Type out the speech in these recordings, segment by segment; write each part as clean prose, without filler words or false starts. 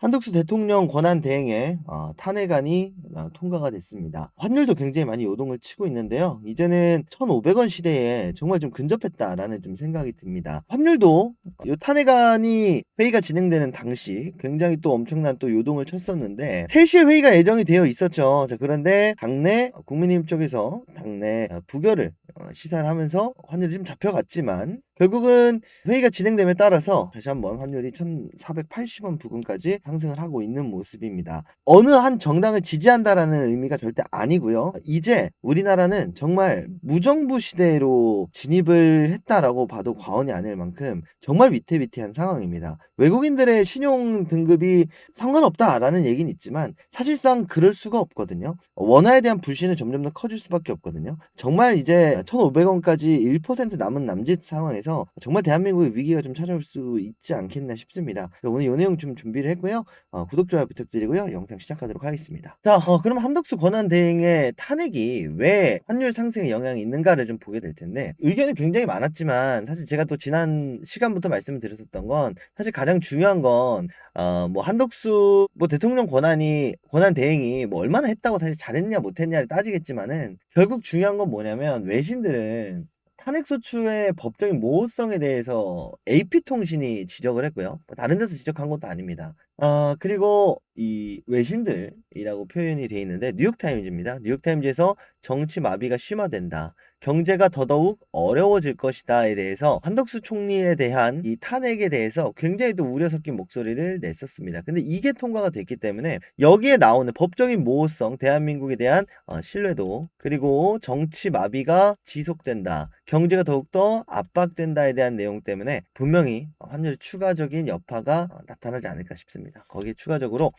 한덕수 대통령 권한 대행에 탄핵안이 통과가 됐습니다. 환율도 굉장히 많이 요동을 치고 있는데요. 이제는 1,500원 시대에 정말 좀 근접했다라는 좀 생각이 듭니다. 환율도 요 탄핵안이 회의가 진행되는 당시 굉장히 또 엄청난 또 요동을 쳤었는데 3시에 회의가 예정이 되어 있었죠. 자, 그런데 당내 국민의힘 쪽에서 당내 부결을 시사를 하면서 환율이 좀 잡혀갔지만 결국은 회의가 진행됨에 따라서 다시 한번 환율이 1,480원 부근까지 상승을 하고 있는 모습입니다. 어느 한 정당을 지지한다라는 의미가 절대 아니고요. 이제 우리나라는 정말 무정부 시대로 진입을 했다라고 봐도 과언이 아닐 만큼 정말 위태위태한 상황입니다. 외국인들의 신용 등급이 상관없다라는 얘기는 있지만 사실상 그럴 수가 없거든요. 원화에 대한 불신은 점점 더 커질 수밖에 없거든요. 정말 이제 1,500원까지 1% 남은 남짓 상황에서 정말 대한민국의 위기가 좀 찾아올 수 있지 않겠나 싶습니다. 오늘 이 내용 좀 준비를 했고요. 구독, 좋아요 부탁드리고요. 영상 시작하도록 하겠습니다. 자, 그럼 한덕수 권한대행의 탄핵이 왜 환율 상승에 영향이 있는가를 좀 보게 될 텐데 의견이 굉장히 많았지만 사실 제가 또 지난 시간부터 말씀을 드렸었던 건 사실 가장 중요한 건 뭐 한덕수 뭐 대통령 권한 대행이 뭐 얼마나 했다고 사실 잘했냐 못했냐를 따지겠지만은 결국 중요한 건 뭐냐면 외신들은 탄핵소추의 법적인 모호성에 대해서 AP통신이 지적을 했고요. 뭐 다른 데서 지적한 것도 아닙니다. 그리고 이 외신들이라고 표현이 돼 있는데 뉴욕타임즈입니다. 뉴욕타임즈에서 정치 마비가 심화된다. 경제가 더더욱 어려워질 것이다에 대해서 한덕수 총리에 대한 이 탄핵에 대해서 굉장히 또 우려 섞인 목소리를 냈었습니다. 근데 이게 통과가 됐기 때문에 여기에 나오는 법적인 모호성, 대한민국에 대한 신뢰도, 그리고 정치 마비가 지속된다. 경제가 더욱더 압박된다에 대한 내용 때문에 분명히 환율 추가적인 여파가 나타나지 않을까 싶습니다. 거기에 추가적으로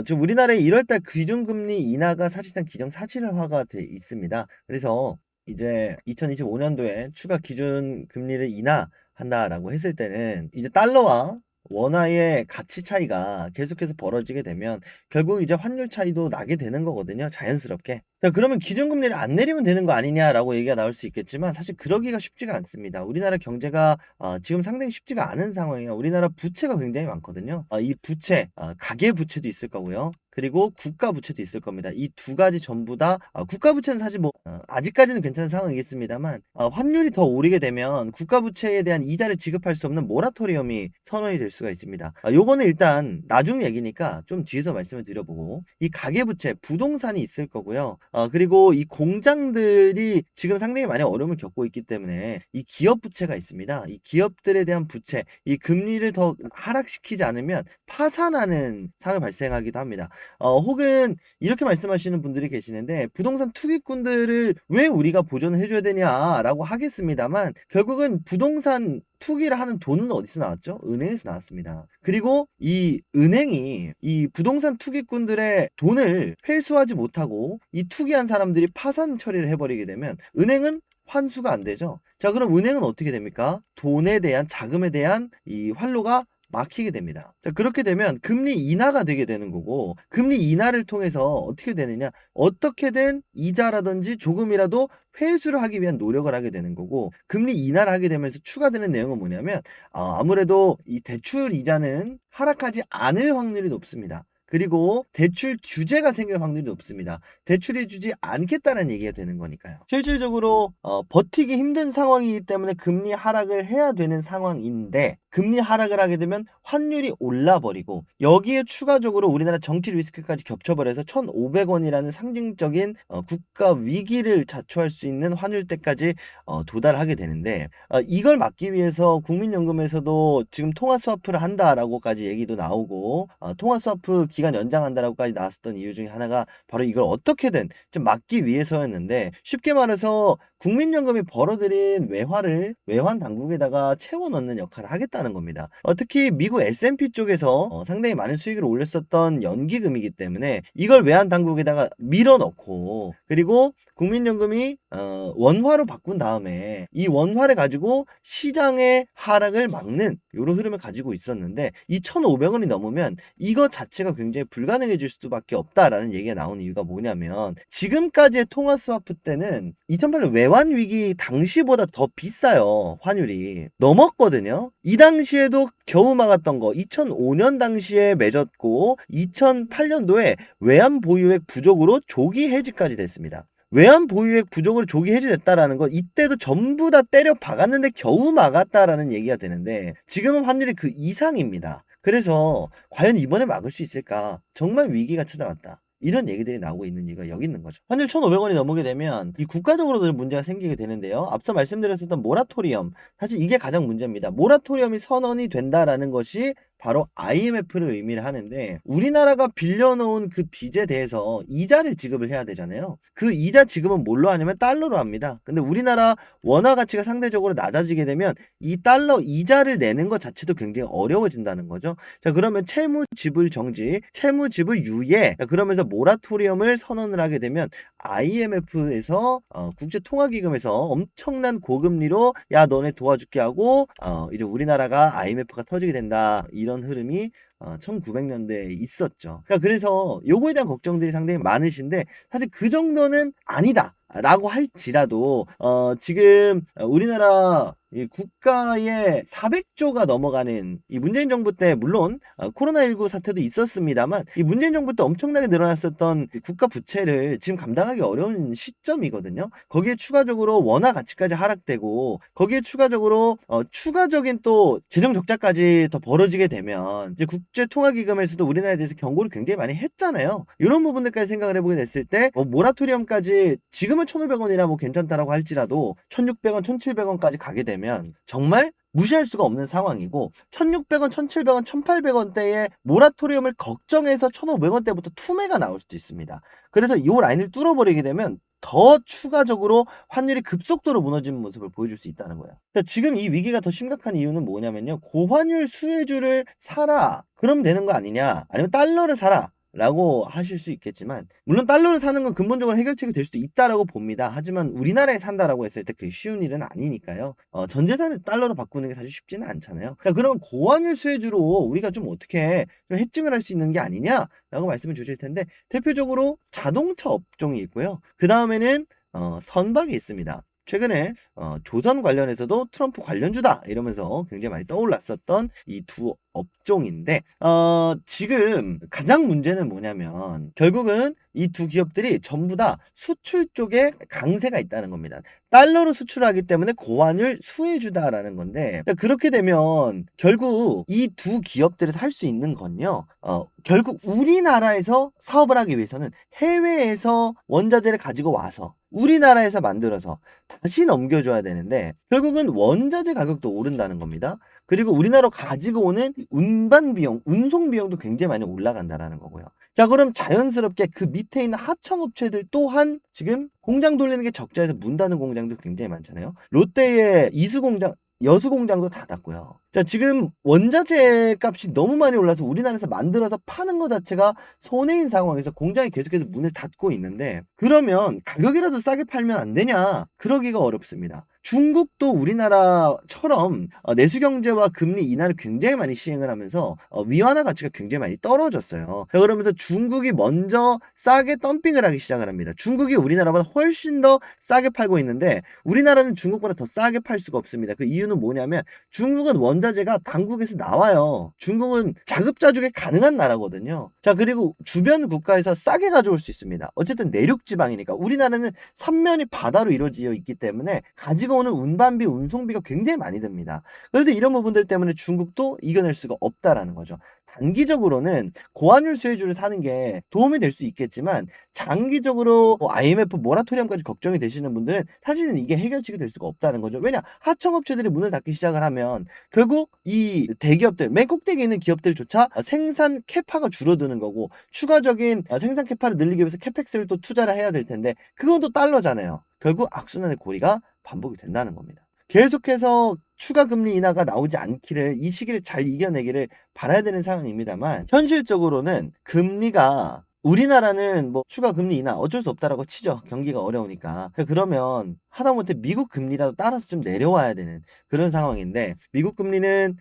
지금 우리나라의 1월달 기준금리 인하가 사실상 기정사실화가 돼 있습니다. 그래서 이제 2025년도에 추가 기준 금리를 인하한다라고 했을 때는 이제 달러와 원화의 가치 차이가 계속해서 벌어지게 되면 결국 이제 환율 차이도 나게 되는 거거든요. 자연스럽게. 자, 그러면 기준금리를 안 내리면 되는 거 아니냐라고 얘기가 나올 수 있겠지만 사실 그러기가 쉽지가 않습니다. 우리나라 경제가 지금 상당히 쉽지가 않은 상황이에요. 우리나라 부채가 굉장히 많거든요. 이 부채, 가계 부채도 있을 거고요. 그리고 국가 부채도 있을 겁니다. 이 두 가지 전부 다 국가 부채는 사실 뭐 아직까지는 괜찮은 상황이겠습니다만 환율이 더 오르게 되면 국가 부채에 대한 이자를 지급할 수 없는 모라토리엄이 선언이 될 수가 있습니다. 요거는 일단 나중 얘기니까 좀 뒤에서 말씀을 드려보고 이 가계 부채, 부동산이 있을 거고요. 그리고 이 공장들이 지금 상당히 많이 어려움을 겪고 있기 때문에 이 기업 부채가 있습니다. 이 기업들에 대한 부채, 이 금리를 더 하락시키지 않으면 파산하는 상황이 발생하기도 합니다. 혹은 이렇게 말씀하시는 분들이 계시는데 부동산 투기꾼들을 왜 우리가 보존을 해줘야 되냐라고 하겠습니다만 결국은 부동산 투기를 하는 돈은 어디서 나왔죠? 은행에서 나왔습니다. 그리고 이 은행이 이 부동산 투기꾼들의 돈을 회수하지 못하고 이 투기한 사람들이 파산 처리를 해버리게 되면 은행은 환수가 안 되죠. 자, 그럼 은행은 어떻게 됩니까? 돈에 대한 자금에 대한 이 활로가 막히게 됩니다. 자, 그렇게 되면 금리 인하가 되게 되는 거고 금리 인하를 통해서 어떻게 되느냐? 어떻게든 이자라든지 조금이라도 회수를 하기 위한 노력을 하게 되는 거고 금리 인하를 하게 되면서 추가되는 내용은 뭐냐면 아무래도 이 대출 이자는 하락하지 않을 확률이 높습니다. 그리고 대출 규제가 생길 확률이 높습니다. 대출해 주지 않겠다는 얘기가 되는 거니까요. 실질적으로 버티기 힘든 상황이기 때문에 금리 하락을 해야 되는 상황인데 금리 하락을 하게 되면 환율이 올라버리고 여기에 추가적으로 우리나라 정치 리스크까지 겹쳐버려서 1,500원이라는 상징적인 국가 위기를 자초할 수 있는 환율대까지 도달하게 되는데 이걸 막기 위해서 국민연금에서도 지금 통화 스와프를 한다라고까지 얘기도 나오고 통화 스와프 기간 연장한다라고까지 나왔었던 이유 중에 하나가 바로 이걸 어떻게든 좀 막기 위해서였는데 쉽게 말해서 국민연금이 벌어들인 외화를 외환 당국에다가 채워 넣는 역할을 하겠다는 겁니다. 특히 미국 S&P 쪽에서 상당히 많은 수익을 올렸었던 연기금이기 때문에 이걸 외환 당국에다가 밀어 넣고 그리고 국민연금이 원화로 바꾼 다음에 이 원화를 가지고 시장의 하락을 막는 이런 흐름을 가지고 있었는데 이 1,500원이 넘으면 이거 자체가 굉장히 불가능해질 수밖에 없다라는 얘기가 나오는 이유가 뭐냐면 지금까지의 통화 스와프 때는 2008년 외환 위기 당시보다 더 비싸요, 환율이. 넘었거든요. 이 당시에도 겨우 막았던 거 2005년 당시에 맺었고 2008년도에 외환 보유액 부족으로 조기 해지까지 됐습니다. 외환 보유액 부족으로 조기 해지됐다라는 건 이때도 전부 다 때려 박았는데 겨우 막았다라는 얘기가 되는데 지금은 환율이 그 이상입니다. 그래서 과연 이번에 막을 수 있을까? 정말 위기가 찾아왔다. 이런 얘기들이 나오고 있는 이유가 여기 있는 거죠. 환율 1,500원이 넘어게 되면 이 국가적으로도 문제가 생기게 되는데요. 앞서 말씀드렸었던 모라토리엄, 사실 이게 가장 문제입니다. 모라토리엄이 선언이 된다라는 것이 바로 IMF를 의미를 하는데 우리나라가 빌려놓은 그 빚에 대해서 이자를 지급을 해야 되잖아요. 그 이자 지급은 뭘로 하냐면 달러로 합니다. 근데 우리나라 원화 가치가 상대적으로 낮아지게 되면 이 달러 이자를 내는 것 자체도 굉장히 어려워진다는 거죠. 자, 그러면 채무 지불 정지, 채무 지불 유예, 그러면서 모라토리엄을 선언을 하게 되면 IMF에서 국제통화기금에서 엄청난 고금리로 야 너네 도와줄게 하고 이제 우리나라가 IMF가 터지게 된다. 이런 흐름이 1900년대에 있었죠. 그래서 요거에 대한 걱정들이 상당히 많으신데 사실 그 정도는 아니다. 라고 할지라도 지금 우리나라 이 국가의 400조가 넘어가는 이 문재인 정부 때 물론 코로나19 사태도 있었습니다만 이 문재인 정부 때 엄청나게 늘어났었던 국가 부채를 지금 감당하기 어려운 시점이거든요. 거기에 추가적으로 원화 가치까지 하락되고 거기에 추가적으로 추가적인 또 재정 적자까지 더 벌어지게 되면 이제 국제통화기금에서도 우리나라에 대해서 경고를 굉장히 많이 했잖아요. 이런 부분들까지 생각을 해보게 됐을 때 모라토리엄까지 지금은 1,500원이라 뭐 괜찮다라고 할지라도 1,600원, 1,700원까지 가게 되면 정말 무시할 수가 없는 상황이고 1,600원, 1,700원, 1,800원대의 모라토리엄을 걱정해서 1,500원대부터 투매가 나올 수도 있습니다. 그래서 이 라인을 뚫어버리게 되면 더 추가적으로 환율이 급속도로 무너지는 모습을 보여줄 수 있다는 거예요. 지금 이 위기가 더 심각한 이유는 뭐냐면요. 고환율 수혜주를 사라. 그럼 되는 거 아니냐. 아니면 달러를 사라. 라고 하실 수 있겠지만 물론 달러를 사는 건 근본적으로 해결책이 될 수도 있다라고 봅니다. 하지만 우리나라에 산다라고 했을 때 그게 쉬운 일은 아니니까요. 전 재산을 달러로 바꾸는 게 사실 쉽지는 않잖아요. 자, 그럼 고환율 수혜주로 우리가 좀 어떻게 좀 해칭을 할 수 있는 게 아니냐라고 말씀을 주실 텐데 대표적으로 자동차 업종이 있고요. 그 다음에는 선박이 있습니다. 최근에 조선 관련해서도 트럼프 관련주다 이러면서 굉장히 많이 떠올랐었던 이 두 업종인데 지금 가장 문제는 뭐냐면 결국은 이 두 기업들이 전부 다 수출 쪽에 강세가 있다는 겁니다. 달러로 수출하기 때문에 고환율 수혜주다라는 건데 그렇게 되면 결국 이 두 기업들에서 할 수 있는 건요. 결국 우리나라에서 사업을 하기 위해서는 해외에서 원자재를 가지고 와서 우리나라에서 만들어서 다시 넘겨줘야 되는데 결국은 원자재 가격도 오른다는 겁니다. 그리고 우리나라로 가지고 오는 운반 비용, 운송 비용도 굉장히 많이 올라간다라는 거고요. 자, 그럼 자연스럽게 그 밑에 있는 하청업체들 또한 지금 공장 돌리는 게 적자해서 문 닫는 공장도 굉장히 많잖아요. 롯데의 이수 공장, 여수 공장도 닫았고요. 자, 지금 원자재 값이 너무 많이 올라서 우리나라에서 만들어서 파는 것 자체가 손해인 상황에서 공장이 계속해서 문을 닫고 있는데 그러면 가격이라도 싸게 팔면 안 되냐? 그러기가 어렵습니다. 중국도 우리나라처럼 내수 경제와 금리 인하를 굉장히 많이 시행을 하면서 위안화 가치가 굉장히 많이 떨어졌어요. 그러면서 중국이 먼저 싸게 덤핑을 하기 시작을 합니다. 중국이 우리나라보다 훨씬 더 싸게 팔고 있는데 우리나라는 중국보다 더 싸게 팔 수가 없습니다. 그 이유는 뭐냐면 중국은 원자재가 당국에서 나와요. 중국은 자급자족이 가능한 나라거든요. 자, 그리고 주변 국가에서 싸게 가져올 수 있습니다. 어쨌든 내륙 지방이니까 우리나라는 삼면이 바다로 이루어져 있기 때문에 가지고 오는 운반비, 운송비가 굉장히 많이 듭니다. 그래서 이런 부분들 때문에 중국도 이겨낼 수가 없다라는 거죠. 단기적으로는 고환율 수혜주를 사는 게 도움이 될 수 있겠지만 장기적으로 IMF 모라토리엄까지 걱정이 되시는 분들은 사실은 이게 해결책이 될 수가 없다는 거죠. 왜냐? 하청업체들이 문을 닫기 시작을 하면 결국 이 대기업들, 맨 꼭대기에 있는 기업들조차 생산 캐파가 줄어드는 거고 추가적인 생산 캐파를 늘리기 위해서 캐펙스를 또 투자를 해야 될 텐데 그건 또 달러잖아요. 결국 악순환의 고리가 반복이 된다는 겁니다. 계속해서 추가 금리 인하가 나오지 않기를 이 시기를 잘 이겨내기를 바라야 되는 상황입니다만 현실적으로는 금리가 우리나라는 뭐 추가 금리 인하 어쩔 수 없다라고 치죠. 경기가 어려우니까. 그러면 하다못해 미국 금리라도 따라서 좀 내려와야 되는 그런 상황인데 미국 금리는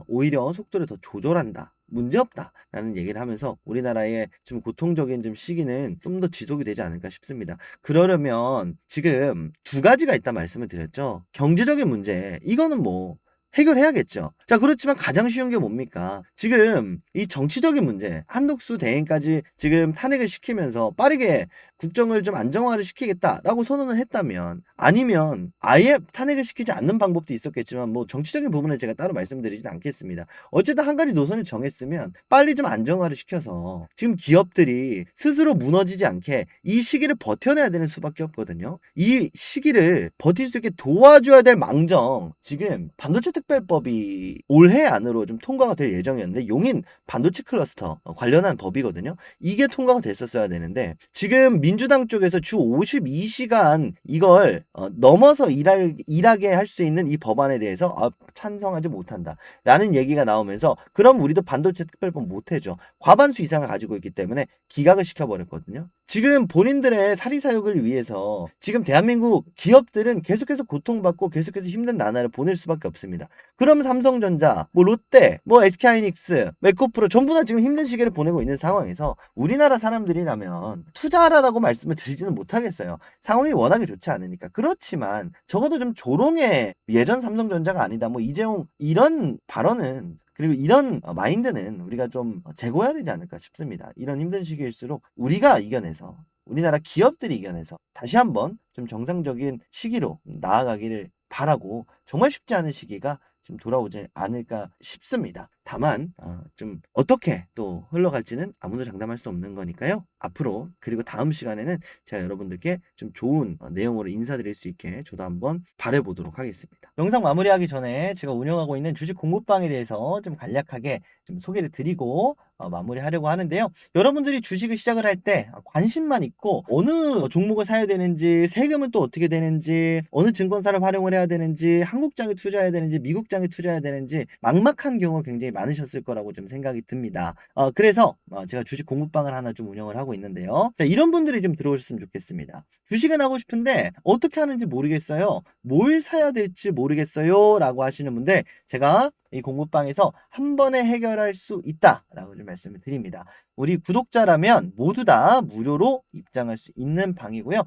오히려 속도를 더 조절한다. 문제없다라는 얘기를 하면서 우리나라의 좀 고통적인 좀 시기는 좀 더 지속이 되지 않을까 싶습니다. 그러려면 지금 두 가지가 있다 말씀을 드렸죠. 경제적인 문제, 이거는 뭐 해결해야겠죠. 자, 그렇지만 가장 쉬운 게 뭡니까? 지금 이 정치적인 문제, 한독수 대행까지 지금 탄핵을 시키면서 빠르게 국정을 좀 안정화를 시키겠다라고 선언을 했다면, 아니면 아예 탄핵을 시키지 않는 방법도 있었겠지만 뭐 정치적인 부분을 제가 따로 말씀드리진 않겠습니다. 어쨌든 한 가지 노선을 정했으면 빨리 좀 안정화를 시켜서 지금 기업들이 스스로 무너지지 않게 이 시기를 버텨내야 되는 수밖에 없거든요. 이 시기를 버틸 수 있게 도와줘야 될 망정, 지금 반도체 특별법이 올해 안으로 좀 통과가 될 예정이었는데, 용인 반도체 클러스터 관련한 법이거든요. 이게 통과가 됐었어야 되는데, 지금 민주당 쪽에서 주 52시간 이걸 넘어서 일하게 할 수 있는 이 법안에 대해서 찬성하지 못한다 라는 얘기가 나오면서, 그럼 우리도 반도체 특별법 못해줘. 과반수 이상을 가지고 있기 때문에 기각을 시켜버렸거든요. 지금 본인들의 사리사욕을 위해서 지금 대한민국 기업들은 계속해서 고통받고 계속해서 힘든 나날을 보낼 수밖에 없습니다. 그럼 삼성전자, 뭐 롯데, 뭐 SK하이닉스, 메코프로 전부 다 지금 힘든 시기를 보내고 있는 상황에서 우리나라 사람들이라면 투자하라라고 말씀을 드리지는 못하겠어요. 상황이 워낙에 좋지 않으니까. 그렇지만 적어도 좀 조롱의 예전 삼성전자가 아니다, 뭐 이재용, 이런 발언은, 그리고 이런 마인드는 우리가 좀 제고해야 되지 않을까 싶습니다. 이런 힘든 시기일수록 우리가 이겨내서, 우리나라 기업들이 이겨내서 다시 한번 좀 정상적인 시기로 나아가기를 바라고, 정말 쉽지 않은 시기가 좀 돌아오지 않을까 싶습니다. 다만 좀 어떻게 또 흘러갈지는 아무도 장담할 수 없는 거니까요. 앞으로, 그리고 다음 시간에는 제가 여러분들께 좀 좋은 내용으로 인사드릴 수 있게 저도 한번 바라보도록 하겠습니다. 영상 마무리하기 전에 제가 운영하고 있는 주식 공부방에 대해서 좀 간략하게 좀 소개를 드리고 마무리하려고 하는데요. 여러분들이 주식을 시작을 할 때 관심만 있고 어느 종목을 사야 되는지, 세금은 또 어떻게 되는지, 어느 증권사를 활용을 해야 되는지, 한국장에 투자해야 되는지, 미국장에 투자해야 되는지 막막한 경우가 굉장히 많으셨을 거라고 좀 생각이 듭니다. 그래서 제가 주식 공부방을 하나 좀 운영을 하고 있는데요. 자, 이런 분들이 좀 들어오셨으면 좋겠습니다. 주식은 하고 싶은데 어떻게 하는지 모르겠어요. 뭘 사야 될지 모르겠어요 라고 하시는 분들, 제가 이 공부방에서 한 번에 해결할 수 있다라고 좀 말씀을 드립니다. 우리 구독자라면 모두 다 무료로 입장할 수 있는 방이고요.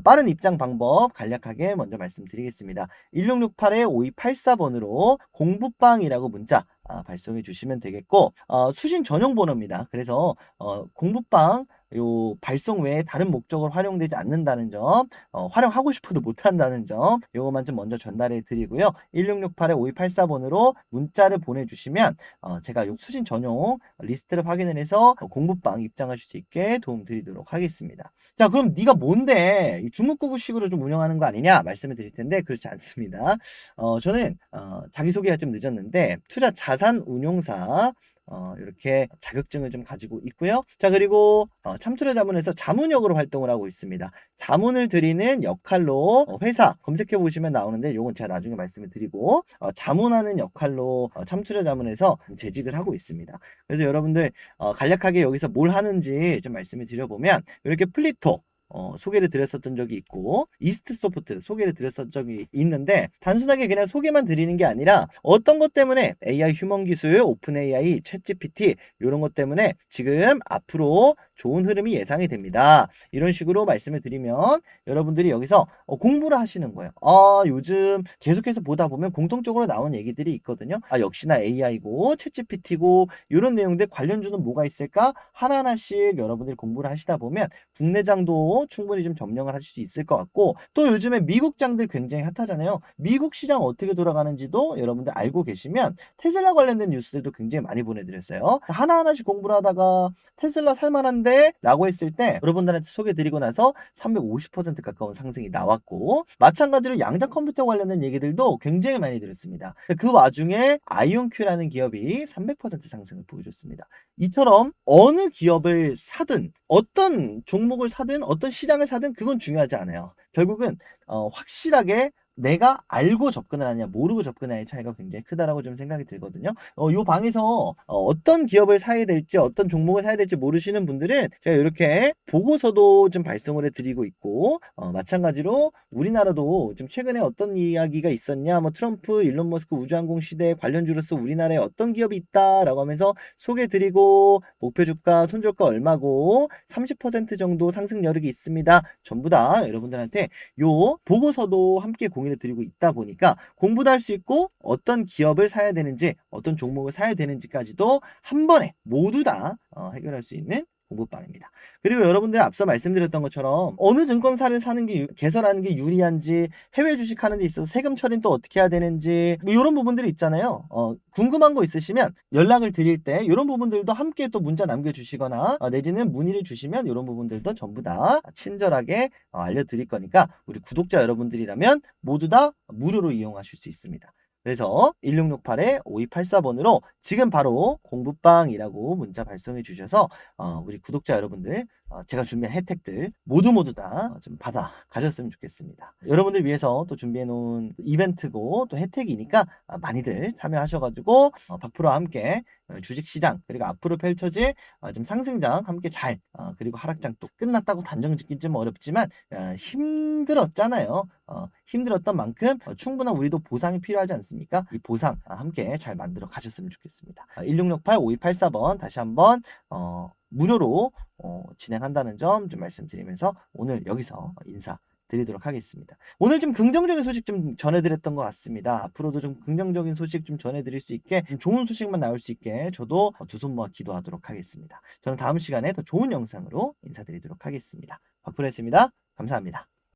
빠른 입장 방법 간략하게 먼저 말씀드리겠습니다. 1668-5284번으로 공부방이라고 문자 발송해 주시면 되겠고, 수신 전용 번호입니다. 그래서 공부방 요 발송 외에 다른 목적으로 활용되지 않는다는 점, 활용하고 싶어도 못한다는 점, 요거만 좀 먼저 전달해 드리고요. 1668-5284번으로 문자를 보내주시면 제가 요 수신 전용 리스트를 확인을 해서 공부방 입장하실 수 있게 도움 드리도록 하겠습니다. 자, 그럼 네가 뭔데 중국구구식으로 좀 운영하는 거 아니냐 말씀을 드릴 텐데, 그렇지 않습니다. 저는 자기소개가 좀 늦었는데 투자 자산 운용사 이렇게 자격증을 좀 가지고 있고요. 자, 그리고 참투자자문에서 자문역으로 활동을 하고 있습니다. 자문을 드리는 역할로 회사 검색해 보시면 나오는데, 요건 제가 나중에 말씀을 드리고, 자문하는 역할로 참투자자문에서 재직을 하고 있습니다. 그래서 여러분들 간략하게 여기서 뭘 하는지 좀 말씀을 드려보면, 이렇게 플리토 소개를 드렸었던 적이 있고, 이스트소프트 소개를 드렸었던 적이 있는데, 단순하게 그냥 소개만 드리는 게 아니라 어떤 것 때문에 AI 휴먼 기술, 오픈 AI, 챗GPT 이런 것 때문에 지금 앞으로 좋은 흐름이 예상이 됩니다. 이런 식으로 말씀을 드리면 여러분들이 여기서 공부를 하시는 거예요. 요즘 계속해서 보다 보면 공통적으로 나온 얘기들이 있거든요. 역시나 AI고 챗GPT고 이런 내용들 관련주는 뭐가 있을까? 하나하나씩 여러분들이 공부를 하시다 보면 국내장도 충분히 좀 점령을 하실 수 있을 것 같고, 또 요즘에 미국장들 굉장히 핫하잖아요. 미국 시장 어떻게 돌아가는지도 여러분들 알고 계시면 테슬라 관련된 뉴스들도 굉장히 많이 보내드렸어요. 하나하나씩 공부를 하다가 테슬라 살만한데 라고 했을 때 여러분들한테 소개드리고 나서 350% 가까운 상승이 나왔고, 마찬가지로 양자 컴퓨터 관련된 얘기들도 굉장히 많이 들었습니다. 그 와중에 아이온큐라는 기업이 300% 상승을 보여줬습니다. 이처럼 어느 기업을 사든, 어떤 종목을 사든, 어떤 시장을 사든 그건 중요하지 않아요. 결국은 확실하게 내가 알고 접근을 하냐 모르고 접근하냐의 차이가 굉장히 크다라고 좀 생각이 들거든요. 요 방에서 어떤 기업을 사야 될지 어떤 종목을 사야 될지 모르시는 분들은 제가 이렇게 보고서도 좀 발송을 해드리고 있고 마찬가지로 우리나라도 좀 최근에 어떤 이야기가 있었냐 뭐 트럼프, 일론 머스크 우주항공 시대 관련주로서 우리나라에 어떤 기업이 있다라고 하면서 소개해드리고 목표 주가, 손절가 얼마고 30% 정도 상승 여력이 있습니다. 전부 다 여러분들한테 요 보고서도 함께 공유해 드리고 있다 보니까 공부도 할 수 있고 어떤 기업을 사야 되는지 어떤 종목을 사야 되는지까지도 한 번에 모두 다 해결할 수 있는 공부방입니다. 그리고 여러분들 앞서 말씀드렸던 것처럼 어느 증권사를 사는 게 개설하는 게 유리한지 해외 주식 하는 데 있어서 세금 처리는 또 어떻게 해야 되는지 뭐 이런 부분들이 있잖아요. 궁금한 거 있으시면 연락을 드릴 때 이런 부분들도 함께 또 문자 남겨주시거나 내지는 문의를 주시면 이런 부분들도 전부 다 친절하게 알려드릴 거니까 우리 구독자 여러분들이라면 모두 다 무료로 이용하실 수 있습니다. 그래서 1668-5284번으로 지금 바로 공부방이라고 문자 발송해 주셔서 우리 구독자 여러분들 제가 준비한 혜택들 모두 다 좀 받아 가셨으면 좋겠습니다. 여러분들 위해서 또 준비해 놓은 이벤트고 또 혜택이니까 많이들 참여하셔가지고 박프로와 함께 주식시장 그리고 앞으로 펼쳐질 좀 상승장 함께 잘 그리고 하락장 또 끝났다고 단정 짓긴 좀 어렵지만 힘들었잖아요. 힘들었던 만큼 충분한 우리도 보상이 필요하지 않습니까? 이 보상 함께 잘 만들어 가셨으면 좋겠습니다. 1668-5284번 다시 한번 무료로 진행한다는 점 좀 말씀드리면서 오늘 여기서 인사 드리도록 하겠습니다. 오늘 좀 긍정적인 소식 좀 전해드렸던 것 같습니다. 앞으로도 좀 긍정적인 소식 좀 전해드릴 수 있게 좀 좋은 소식만 나올 수 있게 저도 두 손 모아 기도하도록 하겠습니다. 저는 다음 시간에 더 좋은 영상으로 인사드리도록 하겠습니다. 박프로였습니다. 감사합니다.